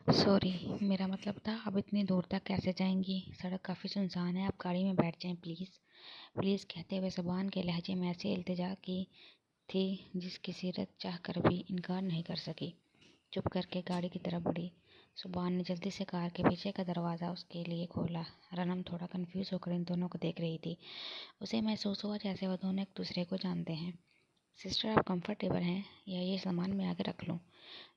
Sorry, मेरा मतलब था अब इतनी दूर तक कैसे जाएंगी? सड़क काफ़ी सुनसान है, आप गाड़ी में बैठ जाएं प्लीज़। प्लीज़ कहते हुए ज़ुबान के लहजे में ऐसी इल्तिजा की थी जिसकी सीरत चाह कर भी इनकार नहीं कर सकी। चुप करके गाड़ी की तरफ बढ़ी। ज़ुबान ने जल्दी से कार के पीछे का दरवाज़ा उसके लिए खोला। रनम थोड़ा कन्फ्यूज़ होकर इन दोनों को देख रही थी। उसे महसूस हुआ जैसे वह दोनों एक दूसरे को जानते हैं। सिस्टर, आप कंफर्टेबल हैं या ये सामान मैं आगे रख लूँ?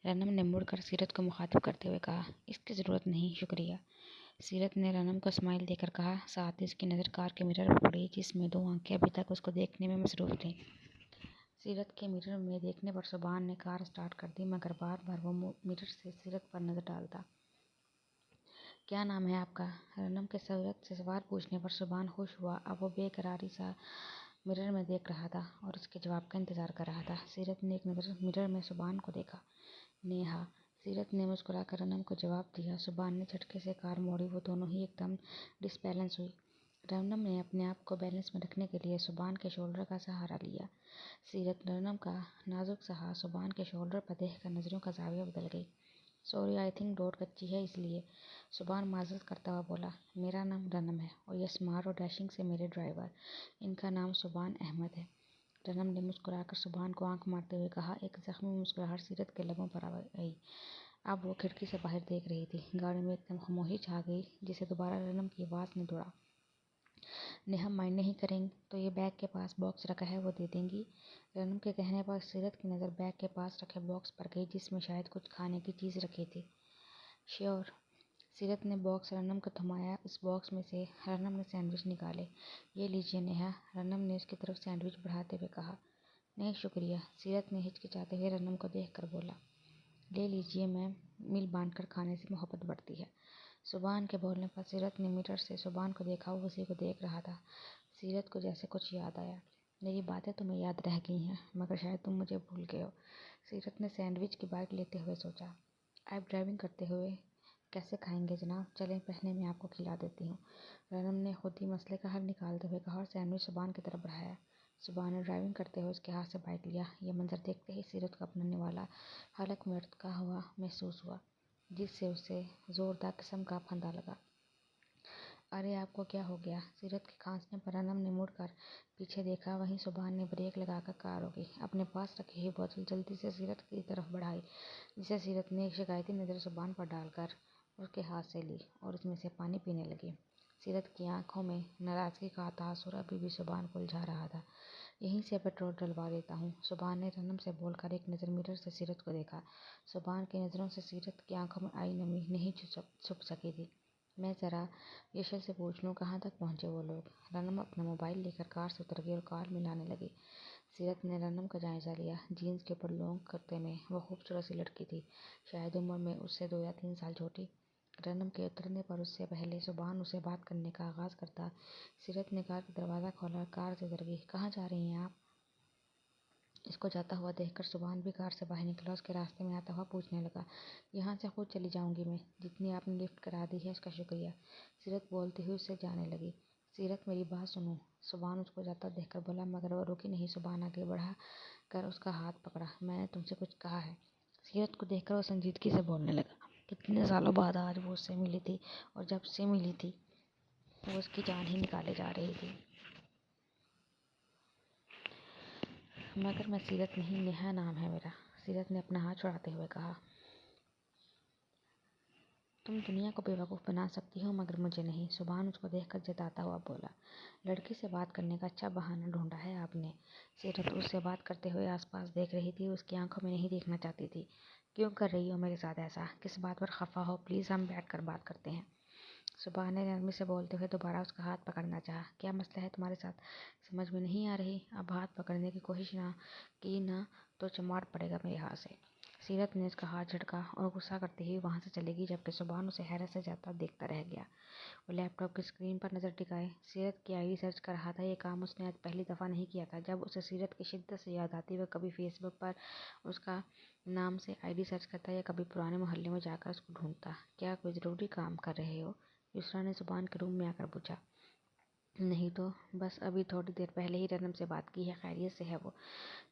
रनम ने मुड़कर सीरत को मुखातिब करते हुए कहा। इसकी ज़रूरत नहीं, शुक्रिया। सीरत ने रनम को स्माइल देकर कहा। साथ ही उसकी नज़र कार के मिरर पर पड़ी जिसमें दो आंखें अभी तक उसको देखने में मसरूफ़ थीं। सीरत के मिरर में देखने पर ज़ुबान ने कार स्टार्ट कर दी, मगर बार बार वो मिरर से सीरत पर नज़र डालता। क्या नाम है आपका? रनम के सीरत से सवाल पूछने पर ज़ुबान खुश हुआ। अब वो बेकरारी सा मिरर में देख रहा था और उसके जवाब का इंतज़ार कर रहा था। सीरत ने एक नज़र मिरर में ज़ुबान को देखा। नेहा, सीरत ने मुस्कुराकर रनम को जवाब दिया। ज़ुबान ने झटके से कार मोड़ी। वो दोनों ही एकदम डिसबैलेंस हुई। रनम ने अपने आप को बैलेंस में रखने के लिए ज़ुबान के शोल्डर का सहारा लिया। सीरत रनम का नाजुक सा हाथ ज़ुबान के शोल्डर पर देखकर नज़रों का ज़ाविया बदल गई। सॉरी, आई थिंक रोड कच्ची है इसलिए, ज़ुबान माजरत करता हुआ बोला। मेरा नाम रनम है और ये स्मार्ट और डैशिंग से मेरे ड्राइवर, इनका नाम ज़ुबान अहमद है। रनम ने मुस्कुराकर ज़ुबान को आंख मारते हुए कहा। एक ज़ख्मी मुस्कुराहट सीरत के लबों पर आई। अब वो खिड़की से बाहर देख रही थी। गाड़ी में एकदम खामोशी छा गई जिसे दोबारा रनम की आवाज़ ने तोड़ा। नेहा, माइंड नहीं करेंगे तो ये बैग के पास बॉक्स रखा है, वो दे देंगी? रनम के कहने पर सीरत की नज़र बैग के पास रखे बॉक्स पर गई जिसमें शायद कुछ खाने की चीज़ रखी थी। श्योर। सीरत ने बॉक्स रनम को थमाया। उस बॉक्स में से रनम ने सैंडविच निकाले। ये लीजिए नेहा, रनम ने उसकी तरफ सैंडविच बढ़ाते हुए कहा। नहीं शुक्रिया, सीरत ने हिचकिचाते हुए रनम को देखकर बोला। ले लीजिए मैम, मिल बांटकर खाने से मोहब्बत बढ़ती है। ज़ुबान के बोलने पर सीरत ने मिरर से ज़ुबान को देखा। वो उसी को देख रहा था। सीरत को जैसे कुछ याद आया। मेरी बातें तुम्हें याद रह गई हैं, मगर शायद तुम मुझे भूल गए हो। सीरत ने सैंडविच की बाइट लेते हुए सोचा। आप ड्राइविंग करते हुए कैसे खाएंगे जनाब? चलें, पहले मैं आपको खिला देती हूँ। रनम ने खुद ही मसले का हल निकालते हुए कहा और सैंडविच ज़ुबान की तरफ बढ़ाया। ज़ुबान ने ड्राइविंग करते हुए उसके हाथ से बाइक लिया। यह मंजर देखते ही सीरत को अपनाने वाला हलक में अटका हुआ महसूस हुआ, जिससे उसे ज़ोरदार किस्म का फंदा लगा। अरे आपको क्या हो गया? सीरत के खांसने पर रनम ने मुड़कर पीछे देखा। वहीं ज़ुबान ने ब्रेक लगाकर कार रोकी। अपने पास रखी हुई बोतल जल्दी से सीरत की तरफ बढ़ाई, जिसे सीरत ने एक शिकायती नज़र ज़ुबान पर डालकर उसके हाथ से ली और उसमें से पानी पीने लगी। सीरत की आंखों में नाराज़गी का तासुर अभी भी ज़ुबान को उलझा रहा था। यहीं से पेट्रोल डलवा देता हूँ, ज़ुबान ने रनम से बोलकर एक नज़र मिरर से सीरत को देखा। ज़ुबान की नज़रों से सीरत की आंखों में आई नमी नहीं छुप सकी थी। मैं ज़रा यशल से पूछ लूँ कहाँ तक पहुँचे वो लोग? रनम अपना मोबाइल लेकर कार से उतर गई और कार मिलाने लगी। सीरत ने रनम का जायज़ा लिया। जीन्स के ऊपर लॉन्ग कुर्ते में वो खूबसूरत सी लड़की थी, शायद उम्र में उससे 2 या 3 साल छोटी। रनम के उतरने पर उससे पहले ज़ुबान उसे बात करने का आगाज़ करता। सीरत ने कार का दरवाज़ा खोला और कार से उतर गई। कहाँ जा रही हैं आप? इसको जाता हुआ देखकर ज़ुबान भी कार से बाहर निकला। उसके रास्ते में आता हुआ पूछने लगा। यहाँ से खुद चली जाऊँगी मैं, जितनी आपने लिफ्ट करा दी है उसका शुक्रिया। सीरत बोलती हुई उससे जाने लगी। सीरत, मेरी बात सुनो, ज़ुबान उसको जाता देखकर बोला, मगर वो रुकी नहीं। ज़ुबान आगे बढ़ा कर उसका हाथ पकड़ा। मैंने तुमसे कुछ कहा है। सीरत को देखकर वो संजीदगी से बोलने लगा। कितने सालों बाद आज वो उससे मिली थी और जब से मिली थी वो उसकी जान ही निकाले जा रही थी। मगर मैं सीरत नहीं, नेहा नाम है मेरा, सीरत ने अपना हाथ छुड़ाते हुए कहा। तुम दुनिया को बेवकूफ़ बना सकती हो मगर मुझे नहीं, ज़ुबान उसको देखकर जताता हुआ बोला। लड़की से बात करने का अच्छा बहाना ढूंढा है आपने। सीरत उससे बात करते हुए आसपास देख रही थी, उसकी आंखों में नहीं देखना चाहती थी। क्यों कर रही हो मेरे साथ ऐसा? किस बात पर खफा हो? प्लीज़ हम बैठ कर बात करते हैं। ज़ुबान ने नरमी से बोलते हुए दोबारा उसका हाथ पकड़ना चाहा। क्या मसला है तुम्हारे साथ? समझ में नहीं आ रही? अब हाथ पकड़ने की कोशिश ना तो चमाट पड़ेगा मेरे हाथ से। सीरत ने उसका हाथ झटका और गुस्सा करती हुई वहाँ से चली गई, जबकि ज़ुबान उसे हैरत से जाता देखता रह गया। वो लैपटॉप की स्क्रीन पर नज़र टिकाए सीरत की आईडी सर्च कर रहा था। ये काम उसने आज पहली दफ़ा नहीं किया था। जब उसे सीरत की शिद्दत से याद आती, वह कभी फेसबुक पर उसका नाम से आईडी सर्च करता या कभी पुराने मोहल्ले में जाकर उसको ढूंढता। क्या कोई ज़रूरी काम कर रहे हो? युसरा ने ज़ुबान के रूम में आकर पूछा। نہیں تو بس ابھی تھوڑی دیر پہلے ہی رنم سے بات کی ہے، خیریت سے ہے وہ؟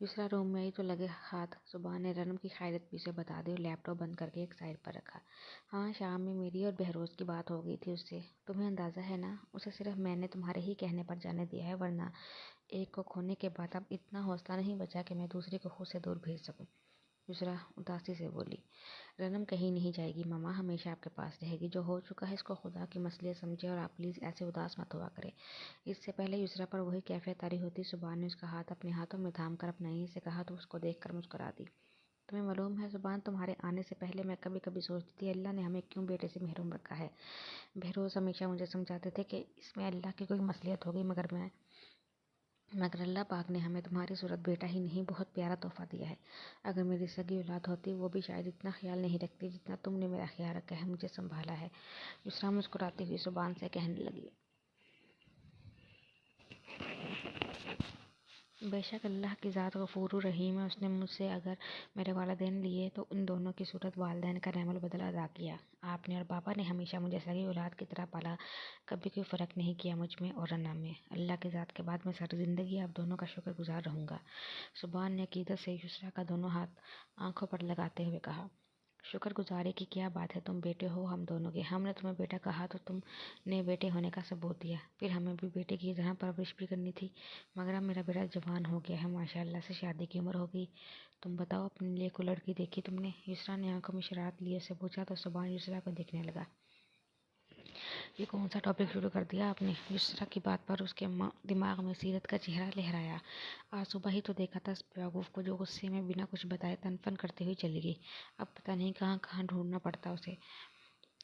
یسرا روم میں ہی تو لگے ہاتھ صبح نے رنم کی خیریت بھی اسے بتا دی اور لیپ ٹاپ بند کر کے ایک سائڈ پر رکھا۔ ہاں شام میں میری اور بہروز کی بات ہو گئی تھی اس سے، تمہیں اندازہ ہے نا، اسے صرف میں نے تمہارے ہی کہنے پر جانے دیا ہے، ورنہ ایک کو کھونے کے بعد اب اتنا حوصلہ نہیں بچا کہ میں دوسرے کو خود سے دور بھیج سکوں، یسرا اداسی سے بولی۔ رنم کہیں نہیں جائے گی ماما، ہمیشہ آپ کے پاس رہے گی، جو ہو چکا ہے اس کو خدا کی مصلحت سمجھے اور آپ پلیز ایسے اداس مت ہوا کرے۔ اس سے پہلے یسرا پر وہی کیفیت طاری ہوتی، زبان نے اس کا ہاتھ اپنے ہاتھوں میں تھام کر اپنائی سے کہا تو اس کو دیکھ کر مسکرا دی۔ تمہیں معلوم ہے زبان، تمہارے آنے سے پہلے میں کبھی کبھی سوچتی تھی اللہ نے ہمیں کیوں بیٹے سے محروم رکھا ہے۔ بہروز ہمیشہ مجھے سمجھاتے تھے کہ اس میں اللہ کی کوئی مصلحت ہوگی، مگر اللہ پاک نے ہمیں تمہاری صورت بیٹا ہی نہیں بہت پیارا تحفہ دیا ہے۔ اگر میری سگی اولاد ہوتی وہ بھی شاید اتنا خیال نہیں رکھتی جتنا تم نے میرا خیال رکھا ہے، مجھے سنبھالا ہے، یسرا مسکراتی ہوئی زبان سے کہنے لگی۔ بے شک اللہ کی ذات غفور رحیم ہے، اس نے مجھ سے اگر میرے والدین لیے تو ان دونوں کی صورت والدین کا نعم البدل ادا کیا۔ آپ نے اور بابا نے ہمیشہ مجھے سگی اولاد کی طرح پالا، کبھی کوئی فرق نہیں کیا مجھ میں اور رنا میں۔ اللہ کی ذات کے بعد میں ساری زندگی آپ دونوں کا شکر گزار رہوں گا، زبان نے عقیدت سے یسرا کا دونوں ہاتھ آنکھوں پر لگاتے ہوئے کہا۔ شکر گزاری کی کیا بات ہے، تم بیٹے ہو ہم دونوں کے، ہم نے تمہیں بیٹا کہا تو تم نے بیٹے ہونے کا ثبوت دیا، پھر ہمیں بھی بیٹے کی طرح پرورش بھی کرنی تھی، مگر اب میرا بیٹا جوان ہو گیا ہے، ماشاء اللہ سے شادی کی عمر ہو گئی۔ تم بتاؤ اپنے لیے کوئی لڑکی دیکھی تم نے؟ یسرا نے آنکھوں میں شرارت لیے اسے پوچھا تو زبان یسرا کو دیکھنے لگا۔ یہ کون سا ٹاپک شروع کر دیا آپ نے؟ یسرا کی بات پر اس کے دماغ میں سیرت کا چہرہ لہرایا۔ آج صبح ہی تو دیکھا تھا اس بیوقوف کو جو غصے میں بنا کچھ بتائے تن فن کرتے ہوئے چلی گئی، اب پتہ نہیں کہاں کہاں ڈھونڈنا پڑتا اسے۔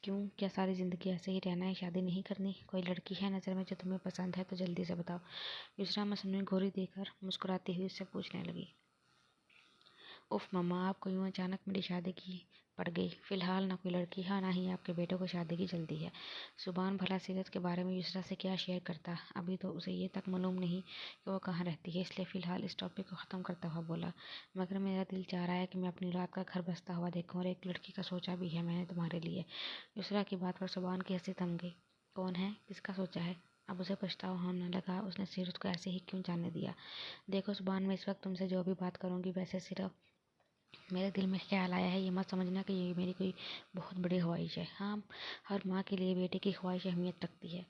کیوں، کیا ساری زندگی ایسے ہی رہنا ہے، شادی نہیں کرنی؟ کوئی لڑکی ہے نظر میں جو تمہیں پسند ہے تو جلدی سے بتاؤ، یسرا مصنوعی گھوری دے کر مسکراتی ہوئی اس سے پوچھنے لگی۔ اف ماما، آپ کو یوں اچانک میری شادی کی پڑ گئی؟ فی الحال نہ کوئی لڑکی ہے نہ ہی آپ کے بیٹے کو شادی کی جلدی ہے۔ زبان بھلا سیرت کے بارے میں یسرا سے کیا شیئر کرتا، ابھی تو اسے یہ تک معلوم نہیں کہ وہ کہاں رہتی ہے، اس لیے فی الحال اس ٹاپک کو ختم کرتا ہوا بولا، مگر میرا دل چاہ رہا ہے کہ میں اپنی اولاد کا گھر بستا ہوا دیکھوں، اور ایک لڑکی کا سوچا بھی ہے میں نے تمہارے لیے۔ یسرا کی بات پر زبان کی ہنسی تھم گئی۔ کون ہے، کس کا سوچا ہے؟ اب اسے پچھتاوا ہونے لگا، اس نے سیرت کو ایسے ہی کیوں جانے دیا۔ دیکھو زبان، میں اس وقت تم سے جو بھی بات کروں گی ویسے صرف میرے دل میں خیال آیا ہے، یہ مت سمجھنا کہ یہ میری کوئی بہت بڑی خواہش ہے۔ ہاں، ہر ماں کے لیے بیٹے کی خواہش اہمیت رکھتی ہے،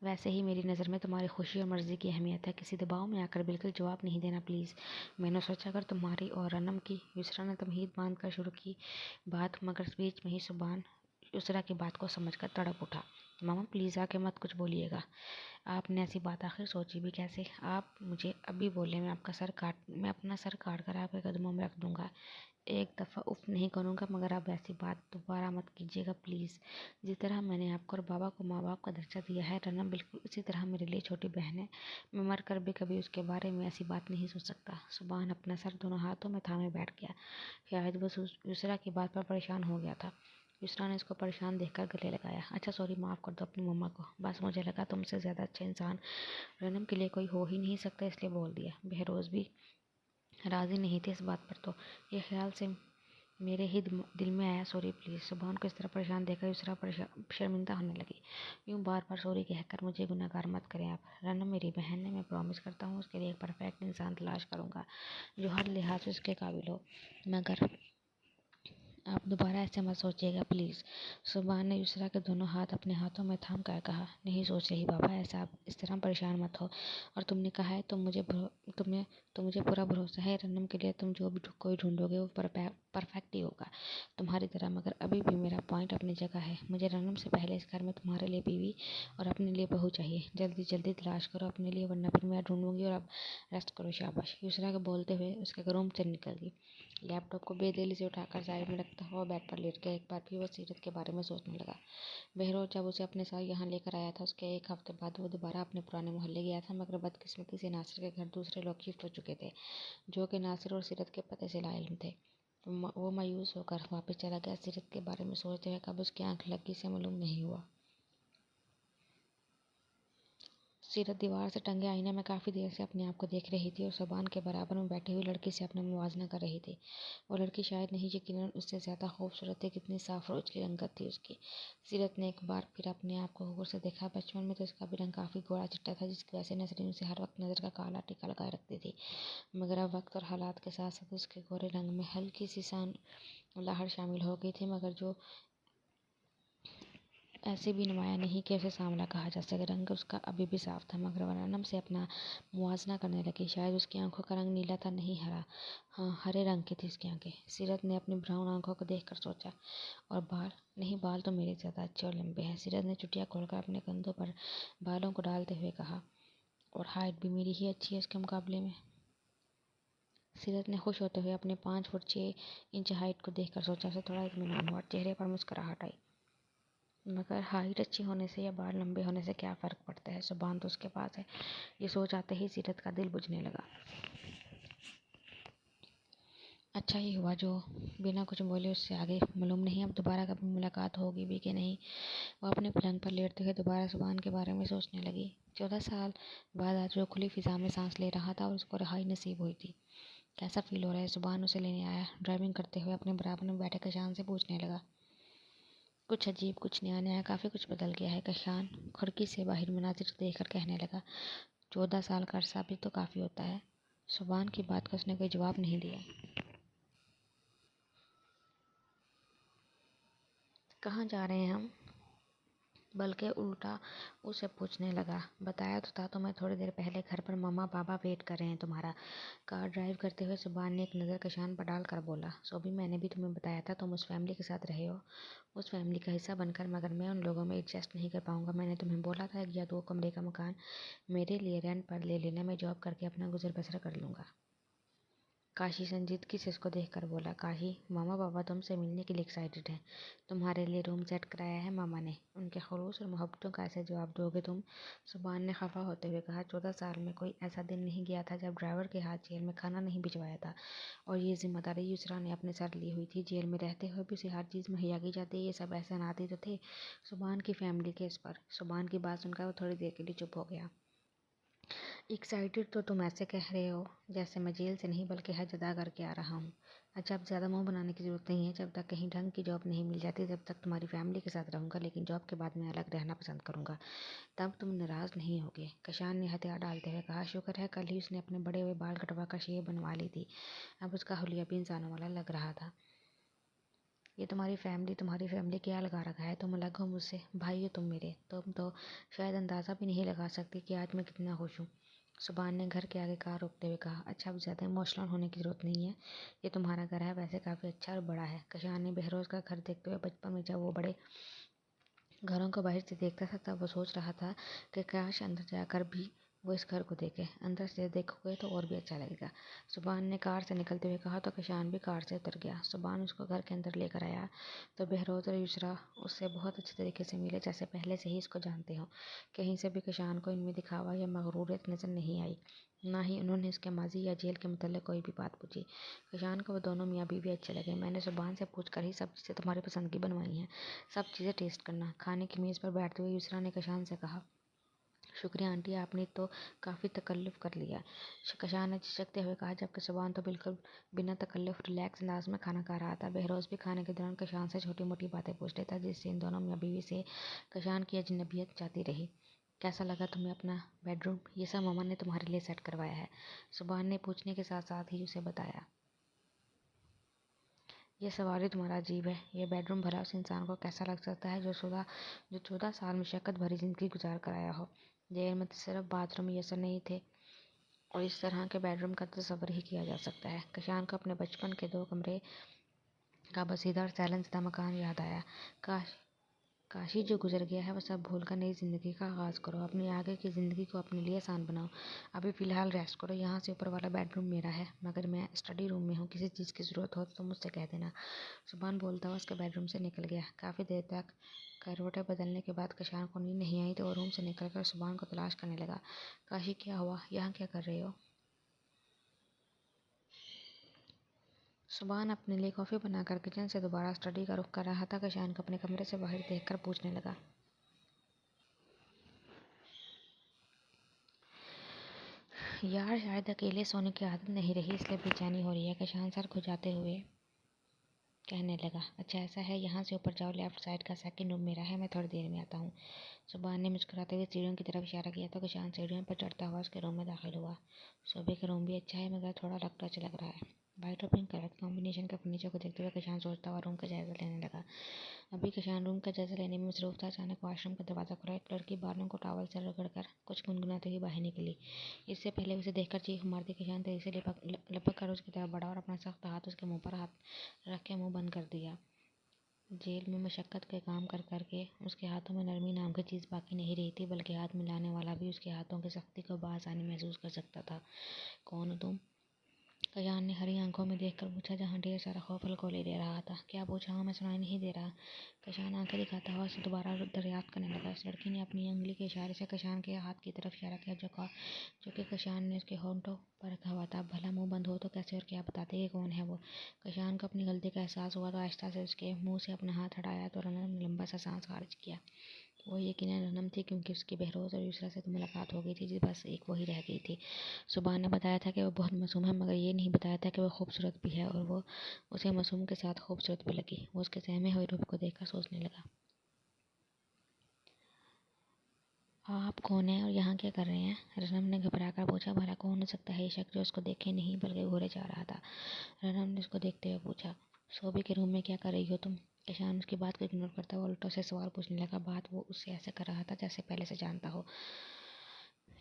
ویسے ہی میری نظر میں تمہاری خوشی اور مرضی کی اہمیت ہے، کسی دباؤ میں آ کر بالکل جواب نہیں دینا پلیز۔ میں نے سوچا اگر تمہاری اور رنم کی، یسرا نے تمہید باندھ کر شروع کی بات، مگر بیچ میں ہی زبان یسرا کی بات کو سمجھ کر تڑپ اٹھا۔ ماما پلیز آ کے مت کچھ بولیے گا، آپ نے ایسی بات آخر سوچی بھی کیسے؟ آپ مجھے ابھی بولے میں میں اپنا سر کاٹ کر آپ کے قدموں میں رکھ دوں گا، ایک دفعہ اف نہیں کروں گا، مگر اب ایسی بات دوبارہ مت کیجیے گا پلیز۔ جس طرح میں نے آپ کو اور بابا کو ماں باپ کا درجہ دیا ہے، رنم بالکل اسی طرح میرے لیے چھوٹی بہن ہے، میں مر کر بھی کبھی اس کے بارے میں ایسی بات نہیں سوچ سکتا۔ زبان اپنا سر دونوں ہاتھوں میں تھامے بیٹھ گیا، شاید وہ یسرا کی بات پر پریشان ہو گیا تھا۔ یسرا نے اس کو پریشان دیکھ کر گلے لگایا۔ اچھا سوری، معاف کر دو اپنی مما کو، بس مجھے لگا تم سے زیادہ اچھا انسان رنم کے لیے کوئی ہو ہی نہیں سکتا، اس لیے بول دیا۔ بہروز بھی راضی نہیں تھی اس بات پر، تو یہ خیال سے میرے ہی دل میں آیا، سوری پلیز۔ زبان کو اس طرح پریشان دیکھ کر یسرا شرمندہ ہونے لگی۔ یوں بار بار سوری کہہ کر مجھے گنہگار مت کریں آپ، رنم میری بہن ہے، میں پرامس کرتا ہوں اس کے لیے ایک پرفیکٹ انسان تلاش کروں گا جو ہر لحاظ سے اس کے قابل ہو، مگر آپ دوبارہ ایسے مت سوچیے گا پلیز۔ زبان نے یسرا کے دونوں ہاتھ اپنے ہاتھوں میں تھام کر کہا۔ نہیں سوچ رہی بابا، ایسا آپ اس طرح پریشان مت ہو، اور تم نے کہا ہے تو مجھے پورا بھروسہ ہے رنم کے لیے تم جو بھی کوئی ڈھونڈو گے وہ پرفیکٹ ہی ہوگا تمہاری طرح، مگر ابھی بھی میرا پوائنٹ اپنی جگہ ہے، مجھے رنم سے پہلے اس گھر میں تمہارے لیے بیوی اور اپنے لیے بہو چاہیے، جلدی جلدی تلاش کرو اپنے لیے ورنہ پھر میں ڈھونڈوں گی، اور اب ریسٹ کرو شاباش۔ یسرا کے بولتے ہوئے اس کے روم سے نکل گئی، لیپ ٹاپ کو بے دلی سے اٹھا کر سائڈ میں رکھتا ہوا بیڈ پر لیٹ گیا، ایک بار پھر وہ سیرت کے بارے میں سوچنے لگا۔ بہروز جب اسے اپنے ساتھ یہاں لے کر آیا تھا، اس کے ایک ہفتے بعد وہ دوبارہ اپنے پرانے محلے گیا تھا، مگر بدقسمتی سے ناصر کے گھر دوسرے لوگ شفٹ ہو چکے تھے جو کہ ناصر اور سیرت کے پتے سے لاعلم تھے۔ وہ مایوس ہو کر واپس چلا گیا، سیرت کے بارے میں سوچتے ہوئے کب اس کی آنکھ لگ گئی اسے معلوم نہیں ہوا۔ سیرت دیوار سے ٹنگے آئینے میں کافی دیر سے اپنے آپ کو دیکھ رہی تھی اور سبحان کے برابر میں بیٹھی ہوئی لڑکی سے اپنا موازنہ کر رہی تھی۔ وہ لڑکی شاید نہیں، یقیناً اس سے زیادہ خوبصورت تھی۔ کتنی صاف اور اجلی رنگت تھی اس کی۔ سیرت نے ایک بار پھر اپنے آپ کو غور سے دیکھا۔ بچپن میں تو اس کا بھی رنگ کافی گوڑا چٹا تھا، جس کی وجہ سے نسرین اسے ہر وقت نظر کا کالا ٹیکا لگائے رکھتی تھی، مگر اب وقت اور حالات کے ساتھ ساتھ اس کے گورے رنگ میں ہلکی سی سانولاہٹ شامل ہو گئی تھی، مگر جو ایسے بھی نمایاں نہیں کہ اسے سانولا کہا جا سکے۔ رنگ اس کا ابھی بھی صاف تھا، مگر وہ نم سے اپنا موازنہ کرنے لگی۔ شاید اس کی آنکھوں کا رنگ نیلا تھا، نہیں ہرا، ہاں ہرے رنگ کی تھی اس کی آنکھیں۔ سیرت نے اپنی براؤن آنکھوں کو دیکھ کر سوچا، اور بال؟ نہیں، بال تو میرے زیادہ اچھے اور لمبے ہیں۔ سیرت نے چٹیاں کھول کر اپنے کندھوں پر بالوں کو ڈالتے ہوئے کہا، اور ہائٹ بھی میری ہی اچھی ہے اس کے مقابلے میں۔ سیرت نے خوش ہوتے ہوئے اپنے 5 فٹ 6 انچ ہائٹ کو دیکھ کر سوچا۔ اسے تھوڑا اطمینان ہوا، چہرے پر مسکراہٹ آئی۔ مگر ہائٹ اچھی ہونے سے یا بال لمبے ہونے سے کیا فرق پڑتا ہے؟ زبان تو اس کے پاس ہے۔ یہ سوچ آتے ہی سیرت کا دل بجھنے لگا۔ اچھا ہی ہوا جو بنا کچھ بولے اس سے آگے۔ معلوم نہیں اب دوبارہ کبھی ملاقات ہوگی بھی کہ نہیں۔ وہ اپنے پلنگ پر لیٹتے ہوئے دوبارہ زبان کے بارے میں سوچنے لگی۔ 14 سال بعد آج وہ کھلی فضا میں سانس لے رہا تھا اور اس کو رہائی نصیب ہوئی تھی۔ کیسا فیل ہو رہا ہے؟ زبان اسے لینے آیا۔ ڈرائیونگ کرتے ہوئے اپنے برابر میں بیٹھے کشان سے پوچھنے لگا۔ کچھ عجیب، کچھ نیا، کافی کچھ بدل گیا ہے۔ کشان کھڑکی سے باہر مناظر دیکھ کر کہنے لگا، 14 سال کا عرصہ بھی تو کافی ہوتا ہے۔ زبان کی بات کا اس نے کوئی جواب نہیں دیا۔ کہاں جا رہے ہیں ہم؟ بلکہ الٹا اسے پوچھنے لگا۔ بتایا تو تھا تمہیں تھوڑی دیر پہلے، گھر پر ماما بابا ویٹ کر رہے ہیں تمہارا۔ کار ڈرائیو کرتے ہوئے زبان نے ایک نظر کشان پر ڈال کر بولا، سو بھی میں نے بھی تمہیں بتایا تھا تم اس فیملی کے ساتھ رہے ہو، اس فیملی کا حصہ بن کر، مگر میں ان لوگوں میں ایڈجسٹ نہیں کر پاؤں گا۔ میں نے تمہیں بولا تھا 1 یا 2 کمرے کا مکان میرے لیے رینٹ پر لے لینا، میں جاب کر کے اپنا گزر بسر کر لوں گا۔ کاشی سنجیدگی سے اس کو دیکھ کر بولا، کاشی، ماما بابا تم سے ملنے کے لیے ایکسائٹڈ ہیں، تمہارے لیے روم سیٹ کرایا ہے ماما نے۔ ان کے خلوص اور محبتوں کا ایسے جواب دو گے تم؟ زبان نے خفا ہوتے ہوئے کہا، 14 سال میں کوئی ایسا دن نہیں گیا تھا جب ڈرائیور کے ہاتھ جیل میں کھانا نہیں بھجوایا تھا، اور یہ ذمہ داری یسریٰ نے اپنے سر لی ہوئی تھی۔ جیل میں رہتے ہوئے بھی اسے ہر چیز مہیا کی جاتی ہے، یہ سب احسانات ہی تو تھے زبان کی فیملی کے اس پر۔ زبان کی بات سن کر وہ تھوڑی دیر کے لیے چپ ہو گیا۔ ایکسائٹڈ تو تم ایسے کہہ رہے ہو جیسے میں جیل سے نہیں بلکہ حج ادا کر کے آ رہا ہوں۔ اچھا، اب زیادہ منہ بنانے کی ضرورت نہیں ہے۔ جب تک کہیں ڈھنگ کی جاب نہیں مل جاتی تب تک تمہاری فیملی کے ساتھ رہوں گا، لیکن جاب کے بعد میں الگ رہنا پسند کروں گا، تب تم ناراض نہیں ہوگے؟ کشان نے ہتھیار ڈالتے ہوئے کہا، شکر ہے کل ہی اس نے اپنے بڑے ہوئے بال کٹوا کر شیو بنوا لی تھی، اب اس کا حلیہ بھی انسانوں والا لگ رہا تھا۔ یہ تمہاری فیملی کیا لگا رکھا ہے؟ تم الگ ہو مجھ سے، بھائی ہو تم میرے، تم تو شاید اندازہ بھی نہیں لگا سکتی کہ آج میں کتنا خوش ہوں۔ زبان نے گھر کے آگے کار روکتے ہوئے کہا، اچھا اب زیادہ ایموشنل ہونے کی ضرورت نہیں ہے، یہ تمہارا گھر ہے، ویسے کافی اچھا اور بڑا ہے۔ کشان نے بہروز کا گھر دیکھتے ہوئے، بچپن میں جب وہ بڑے گھروں کو باہر سے دیکھتا تھا تب وہ سوچ رہا تھا کہ کاش اندر جا کر بھی وہ اس گھر کو دیکھے، اندر سے دیکھو گے تو اور بھی اچھا لگے گا۔ زبان نے کار سے نکلتے ہوئے کہا تو کشان بھی کار سے اتر گیا۔ زبان اس کو گھر کے اندر لے کر آیا تو بہروز اور یسریٰ اس سے بہت اچھے طریقے سے ملے، جیسے پہلے سے ہی اس کو جانتے ہوں۔ کہیں سے بھی کشان کو ان میں دکھاوا یا مغروریت نظر نہیں آئی، نہ ہی انہوں نے اس کے ماضی یا جیل کے متعلق کوئی بھی بات پوچھی۔ کشان کو وہ دونوں میاں بیوی اچھے لگے۔ میں نے زبان سے پوچھ کر ہی سب چیزیں تمہاری پسند کی بنوائی ہیں، سب چیزیں ٹیسٹ کرنا۔ کھانے کی میز پر بیٹھتے ہوئے یسریٰ نے کشان سے کہا، شکریہ آنٹی، آپ نے تو کافی تکلف کر لیا۔ کشان نے جھجکتے ہوئے کہا، جبکہ زبان تو بالکل بنا تکلف ریلیکس انداز میں کھانا کھا رہا تھا۔ بہروز بھی کھانے کے دوران کشان سے چھوٹی موٹی باتیں پوچھ لیتا، جس سے ان دونوں میاں بیوی سے کشان کی اجنبیت جاتی رہی۔ کیسا لگا تمہیں اپنا بیڈ روم؟ یہ سب ماما نے تمہارے لیے سیٹ کروایا ہے، زبان نے پوچھنے کے ساتھ ساتھ ہی اسے بتایا۔ یہ سوال ہی تمہارا عجیب ہے، یہ بیڈ روم بھلا اس انسان کو کیسا لگ سکتا ہے جو 14 سال مشقت بھری زندگی گزار کر آیا ہو؟ جیل میں تو صرف باتھ روم میسر نہیں تھے، اور اس طرح کے بیڈ روم کا تصور ہی کیا جا سکتا ہے۔ کشان کو اپنے بچپن کے 2 کمرے کا بسیدہ اور سیلن زدہ مکان یاد آیا۔ کاشی جو گزر گیا ہے وہ سب بھول کر نئی زندگی کا آغاز کرو، اپنی آگے کی زندگی کو اپنے لیے آسان بناؤ۔ ابھی فی الحال ریسٹ کرو، یہاں سے اوپر والا بیڈ روم میرا ہے، مگر میں اسٹڈی روم میں ہوں، کسی چیز کی ضرورت ہو تو مجھ سے کہہ دینا۔ زبان بولتا ہوا اس کے بیڈ روم سے نکل گیا۔ کافی دیر تک کروٹیں بدلنے کے بعد کشان کو نیند نہیں آئی تو وہ روم سے نکل کر زبان کو تلاش کرنے لگا۔ کاشی، کیا ہوا؟ یہاں کیا کر رہے ہو؟ زبان اپنے لیے کافی بنا کر کچن سے دوبارہ اسٹڈی کا رخ کر رہا تھا۔ کشان کو اپنے کمرے سے باہر دیکھ کر پوچھنے لگا، यार शायद अकेले सोने की आदत नहीं रही इसलिए बेचैनी हो रही है, कशान सर खुजाते हुए कहने लगा। अच्छा ऐसा है, यहाँ से ऊपर जाओ, लेफ्ट साइड का सेकंड रूम मेरा है, मैं थोड़ी देर में आता हूँ। सुबह ने मुस्कुराते हुए सीढ़ियों की तरफ इशारा किया तो कशान सीढ़ियों पर चढ़ता हुआ उसके रूम में दाखिल हुआ। सुबह का रूम भी अच्छा है मगर थोड़ा टच लग रहा है। वाइट और पिंक कलर कॉम्बिनेशन के फर्नीचर को देखते हुए कशान सोचता हुआ रूम का जायजा लेने लगा। अभी कशान रूम का जायजा लेने में मसरूफ था, अचानक वॉशरूम का दरवाज़ा खुला। एक लड़की बालों को टॉवल से रगड़कर कुछ गुनगुनाते हुए बाहर निकली। इससे पहले उसे देखकर चीख मारती कशान तेजी से लपक कर उसकी तरफ बढ़ा और अपना सख्त हाथ उसके मुंह पर हाथ रख के मुंह बंद कर दिया। जेल में मशक्क़त के काम कर करके उसके हाथों में नरमी नाम की चीज़ बाकी नहीं रही थी, बल्कि हाथ मिलाने वाला भी उसके हाथों की सख्ती को बआसानी महसूस कर सकता था। कौन हो तुम? कयान ने हरी आंखों में देखकर पूछा, जहाँ ढेर सारा खौफ हल्कोले ले रहा था। क्या पूछा? हमें सुनाई नहीं दे रहा। कशान आंखें दिखाता हुआ उसे दोबारा दरियाफ्त करने लगा। इस लड़की ने अपनी उंगली के इशारे से कशान के हाथ की तरफ इशारा किया, जो कि कशान ने उसके होंठों पर रखा हुआ था। भला मुंह बंद हो तो कैसे और क्या बताते कि कौन है वो? कशान को अपनी गलती का एहसास हुआ तो आहिस्ता से उसके मुंह से अपना हाथ हटाया तो रनम ने लंबा सा सांस खारिज किया। वो यकीनन रनम थी, क्योंकि उसकी बहरोज और यूसरा से तो मुलाकात हो गई थी, जिस बस एक वही रह गई थी। सुबह ने बताया था कि वो बहुत मासूम है, मगर ये नहीं बताया था कि वो खूबसूरत भी है, और वो उसे मासूम के साथ खूबसूरत भी लगी। वो उसके सहमे हुए रूप को देखकर सोचने लगा, आप कौन हैं और यहाँ क्या कर रहे हैं? रनम ने घबरा कर पूछा। भला कौन हो सकता है ये शख्स जो उसको देखे नहीं बल्कि घूरे जा रहा था? रनम ने उसको देखते हुए पूछा, सोबी के रूम में क्या कर रही हो तुम? ईशान उसकी बात को इग्नोर करता हुआ उल्टों से सवाल पूछने लगा। बात वो उससे ऐसे कर रहा था जैसे पहले से जानता हो।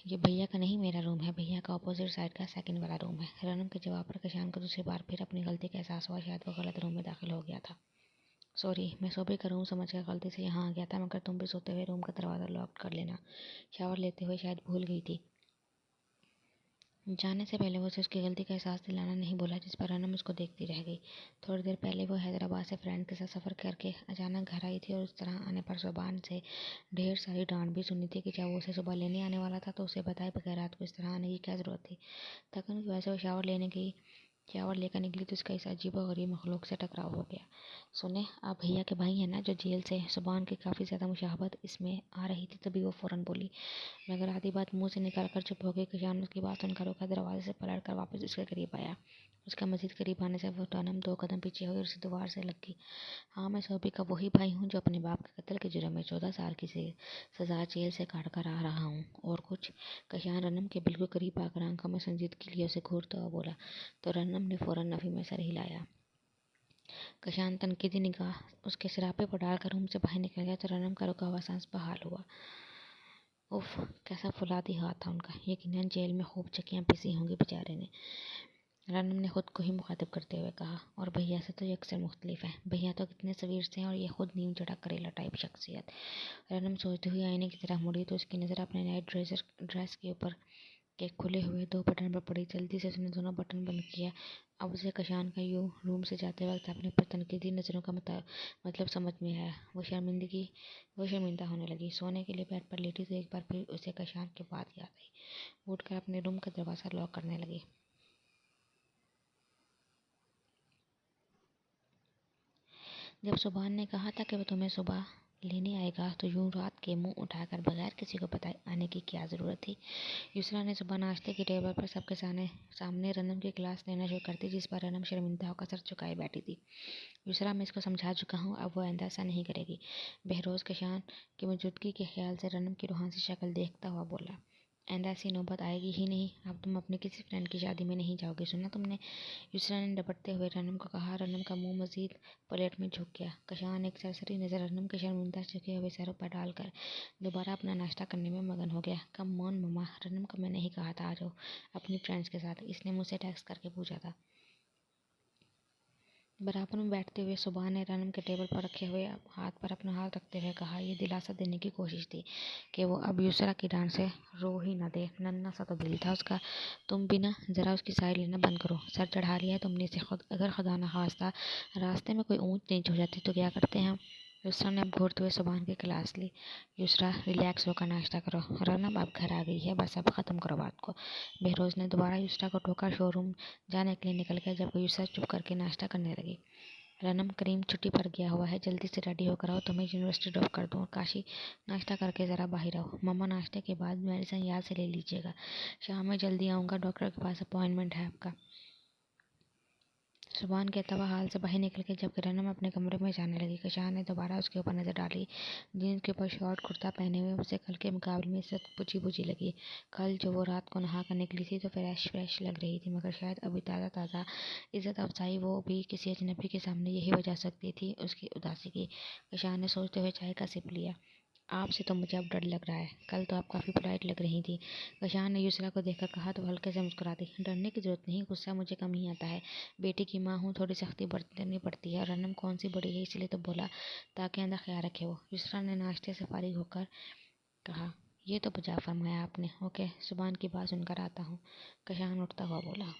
ये भैया का नहीं, मेरा रूम है। भैया का अपोजिट साइड का सेकंड वाला रूम है। रनम के जवाब पर कशान को दूसरी बार फिर अपनी गलती का एहसास हुआ। शायद वो गलत रूम में दाखिल हो गया था। सॉरी, मैं सोबी का रूम समझ कर गलती से यहाँ आ गया था, मगर तुम भी सोते हुए रूम का दरवाज़ा लॉक कर लेना। शावर लेते हुए शायद भूल गई थी। जाने से पहले वो उसे उसकी गलती का एहसास दिलाना नहीं बोला, जिस पर रनम उसको देखती रह गई। थोड़ी देर पहले वो हैदराबाद से फ्रेंड के साथ सफ़र करके अचानक घर आई थी, और इस तरह आने पर ज़ुबान से ढेर सारी डांट भी सुनी थी कि जब वो उसे सुबह लेने आने वाला था तो उसे बताए बगैर रात को इस तरह आने की क्या ज़रूरत थी। थकन की वजह से वो शावर लेकर निकली तो उसका इस अजीबोगरीब मखलूक से टकराव हो गया। सुने, आप भैया के भाई हैं ना जो जेल से? ज़ुबान की काफ़ी ज़्यादा मुशाहबत इसमें आ रही थी, तभी वो फ़ौरन बोली, मगर आधी बात मुंह से निकाल कर चुप हो गई। कशान उसकी बात सुनकर रुका, दरवाजे से पलट कर वापस उसके करीब आया। उसका मजीद करीब आने से वो रनम 2 कदम पीछे हुई और उसे दीवार से लग गई। हाँ, मैं सोबी का वही भाई हूँ जो अपने बाप के कत्ल के जुर्म में 14 साल की सज़ा जेल से काट कर आ रहा हूँ। और कुछ? कशान रनम के बिल्कुल करीब आकर आंखों में संजीदगी लिए उसे घूरता हुआ बोला, तो रनम ने फ़ौरन नफ़ी में सर हिलाया। कशान तनकीदी निगाह उसके सिरापे पर डालकर रूम से बाहर निकल गया तो रनम का रुका हुआ सांस बहाल हुआ। उफ, कैसा फौलादी हाथ था उनका। यकीनन जेल में खूब चक्कियाँ पीसी होंगी बेचारे ने। रनम ने खुद को ही मुखातिब करते हुए कहा, और भैया से तो ये अक्सर मुख्तलिफ है। भैया तो कितने सवीर से हैं और ये खुद नीम चढ़ा करेला टाइप शख्सियत। रनम सोचती हुई आईने की तरफ मुड़ी तो उसकी नज़र अपने नाइट ड्रेस के ऊपर के खुले हुए 2 बटन पर पड़ी। जल्दी से उसने दोनों बटन बंद किया। अब उसे कशान का यूं रूम से जाते वक्त अपने पर तनकीदी नज़रों का मतलब समझ में आया। वो शर्मिंदा होने लगी। सोने के लिए बेड पर लेटी तो एक बार फिर उसे कशान की बात याद आई। उठकर अपने रूम का दरवाज़ा लॉक करने लगी। जब सुबहान ने कहा था कि वो तुम्हें सुबह लेने आएगा, तो यूं रात के मुंह उठाकर बगैर किसी को बताए आने की क्या ज़रूरत थी? यूसरा ने सुबह नाश्ते की टेबल पर सबके सामने रनम की क्लास लेना शुरू कर दी, जिस पर रनम शर्मिंदा होकर सर झुकाए बैठी थी। यूसरा, मैं इसको समझा चुका हूँ, अब वो आइंदा ऐसा नहीं करेगी। बहरोज़ कशान की मौजूदगी के ख्याल से रनम की रूहानी शक्ल देखता हुआ बोला, आइंदा ऐसी नौबत आएगी ही नहीं। अब तुम अपनी किसी फ्रेंड की शादी में नहीं जाओगे, सुना तुमने? यूसरा ने डपटते हुए रनम को कहा। रनम का मुंह मजीद प्लेट में झुक गया। कशान एक सरसरी नज़र रनम के शर्मिंदा झुके हुए सरों पर डालकर दोबारा अपना नाश्ता करने में मगन हो गया। कम ऑन मम्मा, रनम को मैंने ही कहा था आ जाओ अपनी फ्रेंड्स के साथ, इसने मुझसे टेक्स्ट करके पूछा था। बराबर में बैठते हुए सुबह ने रनम के टेबल पर रखे हुए हाथ पर अपना हाथ रखते हुए कहा। ये दिलासा देने की कोशिश थी कि वो अब यूसरा की डांट से रो ही न दे। नन्ना सा तो दिल था उसका। तुम भी ना ज़रा उसकी साइड लेना बंद करो। सर चढ़ा लिया है तुमने इसे। खुद अगर खुदा न खास्ता रास्ते में कोई ऊंच नीच हो जाती तो क्या करते हैं हम? यूसरा ने अब घूरते हुए सुबहान की क्लास ली। यूसरा, रिलैक्स होकर नाश्ता करो। रनम अब घर आ गई है, बस अब ख़त्म करो बात को। बहरोज़ ने दोबारा यूसरा को टोका। शोरूम जाने के लिए निकल गया, जबकि यूसरा चुप करके नाश्ता करने लगी। रनम करीम छुट्टी पर गया हुआ है, जल्दी से रेडी होकर आओ, तुम्हें यूनिवर्सिटी ड्रॉप कर दूँ। और काशी, नाश्ता करके ज़रा बाहर आओ। मम्मा, नाश्ते के बाद मेडिसिन याद से ले लीजिएगा। शाम में जल्दी आऊँगा, डॉक्टर के पास अपॉइंटमेंट है आपका। सुभान कहता हुआ हाल से बाहर निकल गया, जबकि रनम अपने कमरे में जाने लगी। कशान ने दोबारा उसके ऊपर नजर डाली। जीन्स के ऊपर शॉर्ट कुर्ता पहने हुए उसे कल के मुकाबले में इज्जत बुझी बुझी लगी। कल जो वो रात को नहा कर निकली थी तो फ्रेश फ्रेश लग रही थी, मगर शायद अभी ताज़ा ताज़ा इज्जत अफजाई वो भी किसी अजनबी के सामने यही वजह सकती थी उसकी उदासी की। कशान ने सोचते हुए चाय का सिप लिया। आपसे तो मुझे अब डर लग रहा है, कल तो आप काफ़ी पोलाइट लग रही थी। कशान ने युसरा को देखकर कहा तो हल्के से मुस्कुरा दी। डरने की जरूरत नहीं, गुस्सा मुझे कम ही आता है। बेटी की माँ हूँ, थोड़ी सख्ती बरतनी पड़ती है। रनम कौन सी बड़ी है, इसलिए तो बोला, ताकि आंदा ख्याल रखे वो। युसरा ने नाश्ते से फारिग होकर कहा, ये तो बजा फरमाया आपने। ओके, सुभान की बात सुनकर आता हूँ। कशान उठता हुआ बोला।